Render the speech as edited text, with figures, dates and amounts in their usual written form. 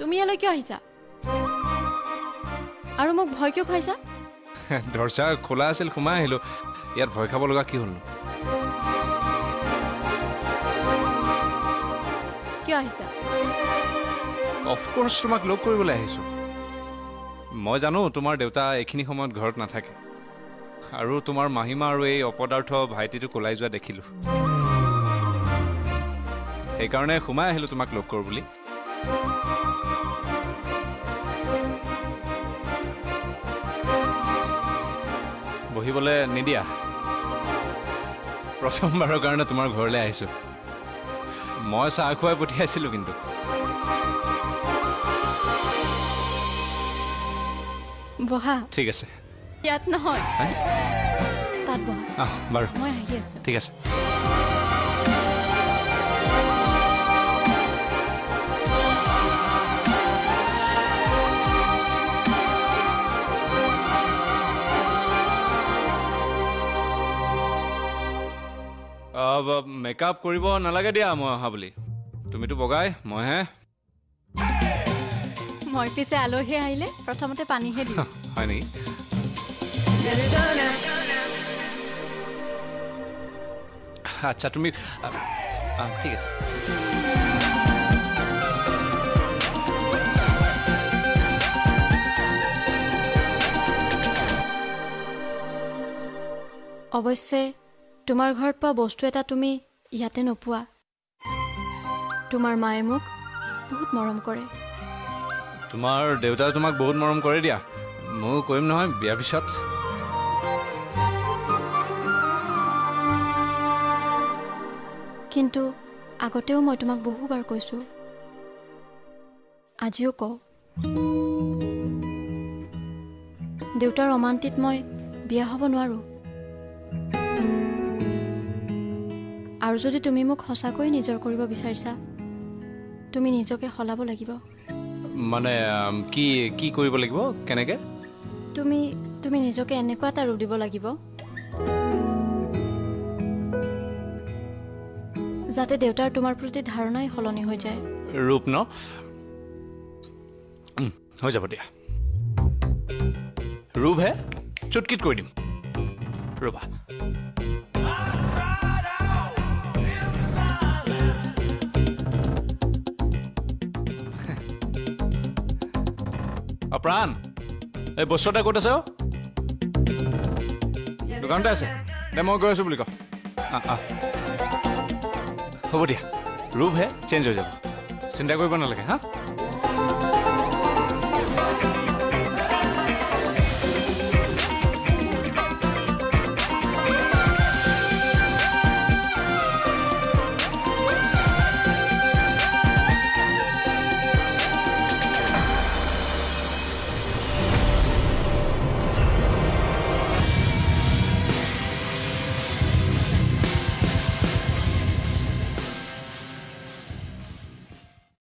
তুমি ইয়ালৈ কিয় আহিছা আৰু মোক ভয় কিয় খুৱাইছা দৰজা খোলা আছিল সোমাই আহিলো ইয়াত ভয় খাব লগা কি হ'ল কিয় আহিছা অফক'ৰ্ছ তোমাক লগ কৰিবলৈ আহিছো মই জানো তোমাৰ দেউতা এইখিনি সময়ত ঘৰত নাথাকে আৰু তোমাৰ মাহিমা আৰু এই অপদাৰ্থ ভাইটিটো ওলাই যোৱা দেখিলো সেইকাৰণে সোমাই আহিলো তোমাক লগ কৰো বুলি বহিবলৈ নিদিয়া প্ৰথমবাৰৰ কাৰণে তোমাৰ ঘৰলৈ আহিছো মই চাহ খুৱাই পঠিয়াইছিলো কিন্তু বহা ঠিক আছে ইয়াত নহয় তাত বহা বাৰু মই আহি আছো ঠিক আছে মেকআপ কৰিব নালাগে দিয়া মই অহা বুলি তুমিতো বগাই মইহে মই পিছে আলহী আহিলে প্ৰথমতে পানীহে দিম হয় নেকি আচ্ছা তুমি ঠিক আছে অৱশ্যে তোমাৰ ঘৰত পোৱা বস্তু এটা তুমি ইয়াতে নোপোৱা তোমাৰ মায়ে মোক বহুত মৰম কৰে তোমাৰ দেউতাই তোমাক বহুত মৰম কৰে দিয়া ময়ো কৰিম নহয় বিয়াৰ পিছত কিন্তু আগতেও মই তোমাক বহুবাৰ কৈছো আজিও কওঁ দেউতাৰ অমান্তিত মই বিয়া হ'ব নোৱাৰো আৰু যদি তুমি মোক সঁচাকৈ নিজৰ কৰিব বিচাৰিছা তুমি নিজকে সলাব লাগিব মানে কি কি কৰিব লাগিব কেনেকে তুমি নিজকে এনেকুৱা এটা ৰূপ দিব লাগিব যাতে দেউতাৰ তোমাৰ প্ৰতি ধাৰণাই সলনি হৈ যায় ৰূপ ন হৈ যাব দিয়া ৰূপ হে চুটকিত কৰি দিম ৰূপা প্ৰাণ এই বস্তু এটা ক'ত আছে দোকানতে আছে দে মই গৈ আছো বুলি ক হ'ব দিয়া ৰূপ হে চেঞ্জ হৈ যাব চিন্তা কৰিব নালাগে হা